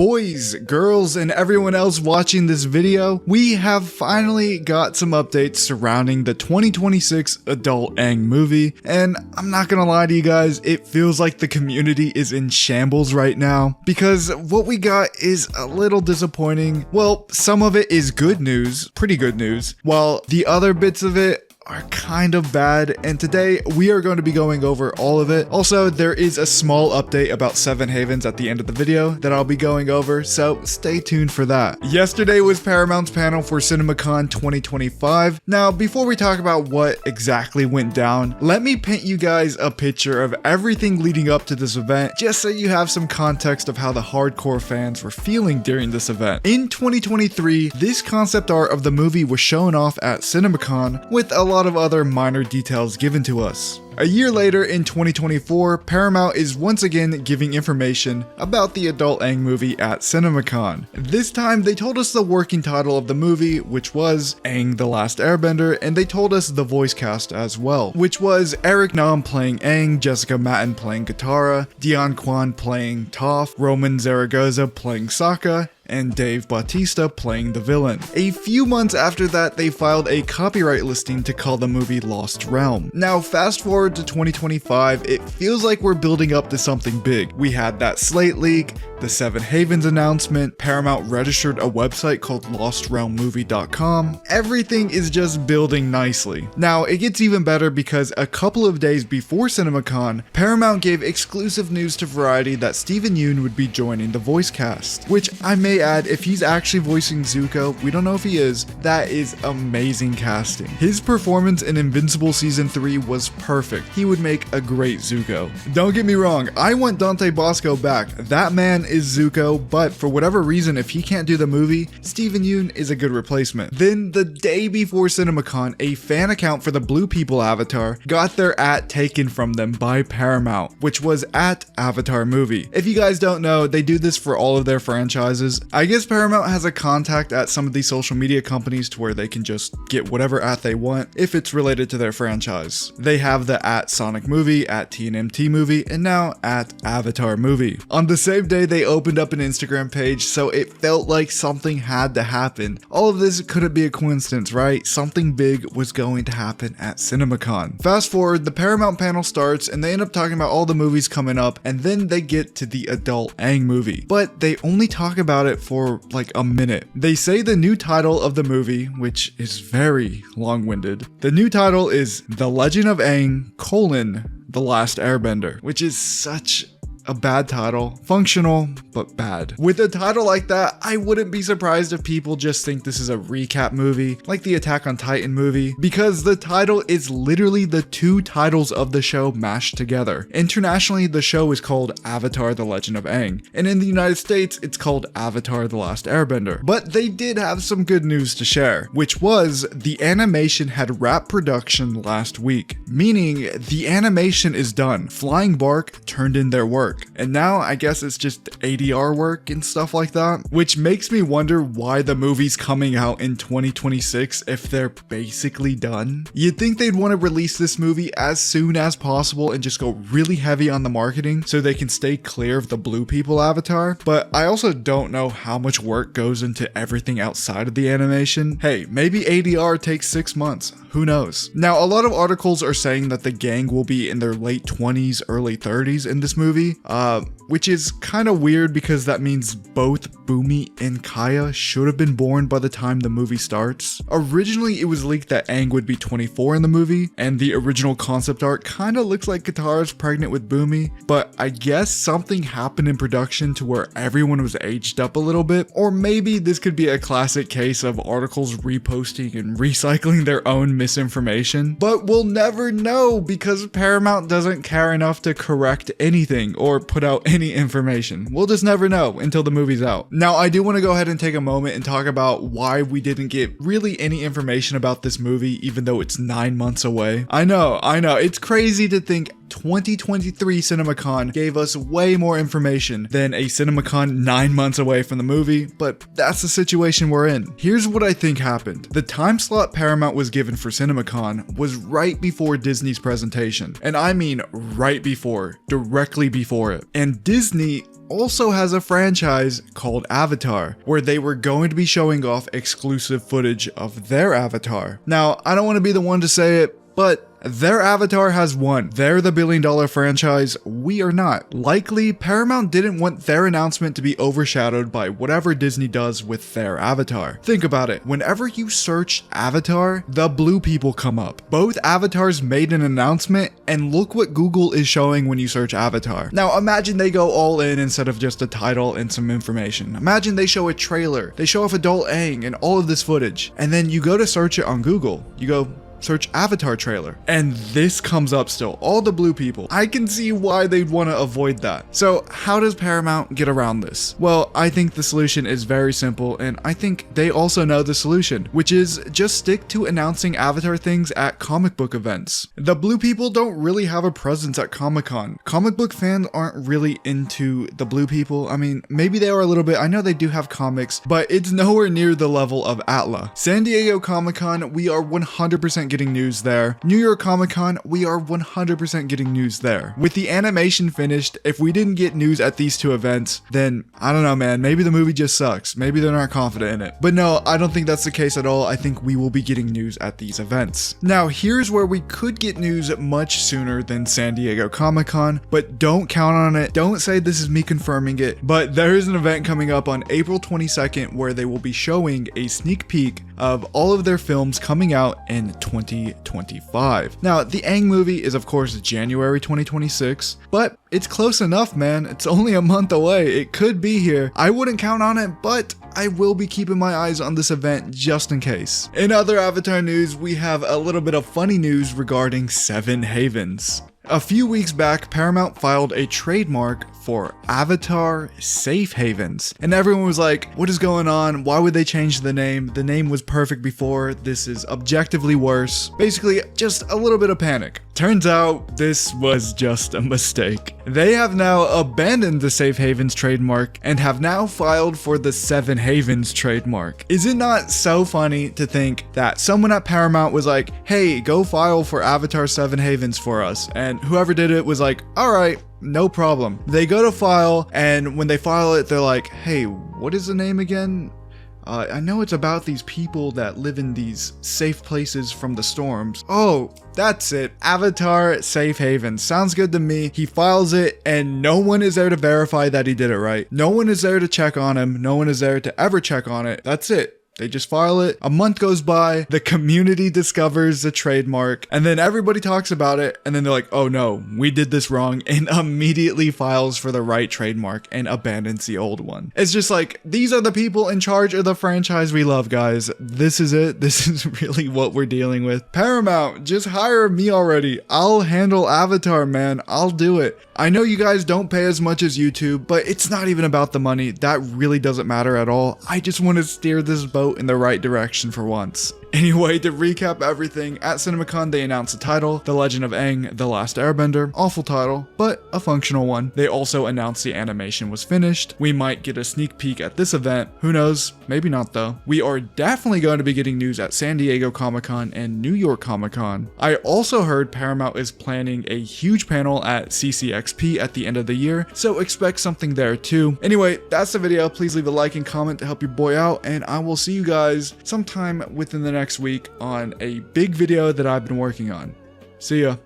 Boys, girls, and everyone else watching this video, we have finally got some updates surrounding the 2026 adult Aang movie, and I'm not gonna lie to you guys, it feels like the community is in shambles right now, because what we got is a little disappointing. Well, some of it is good news, pretty good news, while the other bits of it are kind of bad, and today we are going to be going over all of it. Also, there is a small update about Seven Havens at the end of the video that I'll be going over, so stay tuned for that. Yesterday was Paramount's panel for CinemaCon 2025. Now, before we talk about what exactly went down, let me paint you guys a picture of everything leading up to this event, just so you have some context of how the hardcore fans were feeling during this event. In 2023, this concept art of the movie was shown off at CinemaCon with a lot of other minor details given to us. A year later, in 2024, Paramount is once again giving information about the adult Aang movie at CinemaCon. This time, they told us the working title of the movie, which was Aang the Last Airbender, and they told us the voice cast as well, which was Eric Nam playing Aang, Jessica Matten playing Katara, Dion Kwan playing Toph, Roman Zaragoza playing Sokka, and Dave Bautista playing the villain. A few months after that, they filed a copyright listing to call the movie Lost Realm. Now, fast forward to 2025, it feels like we're building up to something big. We had that Slate leak, the Seven Havens announcement, Paramount registered a website called LostRealmMovie.com. Everything is just building nicely. Now, it gets even better because a couple of days before CinemaCon, Paramount gave exclusive news to Variety that Steven Yeun would be joining the voice cast, which I may add, if he's actually voicing Zuko, we don't know if he is, that is amazing casting. His performance in Invincible Season 3 was perfect. He would make a great Zuko. Don't get me wrong, I want Dante Bosco back. That man is Zuko, but for whatever reason, if he can't do the movie, Steven Yeun is a good replacement. Then the day before CinemaCon, a fan account for the Blue People Avatar got their @ taken from them by Paramount, which was @AvatarMovie. If you guys don't know, they do this for all of their franchises. I guess Paramount has a contact at some of these social media companies to where they can just get whatever they want if it's related to their franchise. They have the @SonicMovie, @TNMTMovie, and now @AvatarMovie. On the same day, they opened up an Instagram page, so it felt like something had to happen. All of this couldn't be a coincidence, right? Something big was going to happen at CinemaCon. Fast forward, the Paramount panel starts, and they end up talking about all the movies coming up, and then they get to the adult Aang movie. But they only talk about it for like a minute. They say the new title of the movie, which is very long-winded. The new title is The Legend of Aang, The Last Airbender, which is such a bad title. Functional, but bad. With a title like that, I wouldn't be surprised if people just think this is a recap movie, like the Attack on Titan movie, because the title is literally the two titles of the show mashed together. Internationally, the show is called Avatar: The Legend of Aang, and in the United States, it's called Avatar: The Last Airbender. But they did have some good news to share, which was the animation had wrapped production last week, meaning the animation is done. Flying Bark turned in their work. And now I guess it's just ADR work and stuff like that, which makes me wonder why the movie's coming out in 2026 if they're basically done. You'd think they'd want to release this movie as soon as possible and just go really heavy on the marketing so they can stay clear of the Blue People Avatar, but I also don't know how much work goes into everything outside of the animation. Hey, maybe ADR takes 6 months. Who knows? Now, a lot of articles are saying that the gang will be in their late 20s, early 30s in this movie, which is kind of weird because that means both Bumi and Kaya should have been born by the time the movie starts. Originally, it was leaked that Aang would be 24 in the movie, and the original concept art kind of looks like Katara's pregnant with Bumi, but I guess something happened in production to where everyone was aged up a little bit, or maybe this could be a classic case of articles reposting and recycling their own misinformation, but we'll never know because Paramount doesn't care enough to correct anything or put out any information. We'll just never know until the movie's out. Now, I do want to go ahead and take a moment and talk about why we didn't get really any information about this movie even though it's 9 months away. I know, it's crazy to think 2023 CinemaCon gave us way more information than a CinemaCon 9 months away from the movie, but that's the situation we're in. Here's what I think happened. The time slot Paramount was given for CinemaCon was right before Disney's presentation, and I mean right before, directly before it. And Disney also has a franchise called Avatar, where they were going to be showing off exclusive footage of their Avatar. Now, I don't want to be the one to say it, but their Avatar has won. They're the billion-dollar franchise. We are not. Likely, Paramount didn't want their announcement to be overshadowed by whatever Disney does with their Avatar. Think about it. Whenever you search Avatar, the blue people come up. Both Avatars made an announcement, and look what Google is showing when you search Avatar. Now, imagine they go all in instead of just a title and some information. Imagine they show a trailer. They show off Adult Aang and all of this footage, and then you go to search it on Google. You go, search Avatar trailer, and this comes up still, all the blue people. I can see why they'd want to avoid that. So how does Paramount get around this? Well, I think the solution is very simple, and I think they also know the solution, which is just stick to announcing Avatar things at comic book events. The blue people don't really have a presence at Comic-Con. Comic book fans aren't really into the blue people. I mean, maybe they are a little bit. I know they do have comics, but it's nowhere near the level of Atla. San Diego Comic-Con, we are 100% getting news there. New York Comic-Con, we are 100% getting news there. With the animation finished, if we didn't get news at these two events, then I don't know, man, maybe the movie just sucks. Maybe they're not confident in it. But no, I don't think that's the case at all. I think we will be getting news at these events. Now, here's where we could get news much sooner than San Diego Comic-Con, but don't count on it. Don't say this is me confirming it, but there is an event coming up on April 22nd where they will be showing a sneak peek of all of their films coming out in 2025. Now, the Aang movie is of course January 2026, but it's close enough, man. It's only a month away. It could be here. I wouldn't count on it, but I will be keeping my eyes on this event just in case. In other Avatar news, we have a little bit of funny news regarding Seven Havens. A few weeks back, Paramount filed a trademark for Avatar Safe Havens, and everyone was like, what is going on? Why would they change the name? The name was perfect before. This is objectively worse. Basically, just a little bit of panic. Turns out this was just a mistake. They have now abandoned the Safe Havens trademark and have now filed for the Seven Havens trademark. Is it not so funny to think that someone at Paramount was like, hey, go file for Avatar Seven Havens for us, and whoever did it was like, all right, no problem. They go to file, and when they file it, they're like, hey, what is the name again? I know it's about these people that live in these safe places from the storms. Oh, that's it. Avatar Safe Haven. Sounds good to me. He files it, and no one is there to verify that he did it right. No one is there to check on him. No one is there to ever check on it. That's it. They just file it. A month goes by, the community discovers the trademark, and then everybody talks about it, and then they're like, oh no, we did this wrong, and immediately files for the right trademark and abandons the old one. It's just like, these are the people in charge of the franchise we love, guys. This is it. This is really what we're dealing with. Paramount, just hire me already. I'll handle Avatar, man. I'll do it. I know you guys don't pay as much as YouTube, but it's not even about the money. That really doesn't matter at all. I just want to steer this boat in the right direction for once. Anyway, to recap everything, at CinemaCon they announced the title, The Legend of Aang, The Last Airbender. Awful title, but a functional one. They also announced the animation was finished. We might get a sneak peek at this event. Who knows? Maybe not though. We are definitely going to be getting news at San Diego Comic-Con and New York Comic-Con. I also heard Paramount is planning a huge panel at CCXP at the end of the year, so expect something there too. Anyway, that's the video. Please leave a like and comment to help your boy out, and I will see you guys sometime within the next week on a big video that I've been working on. See ya.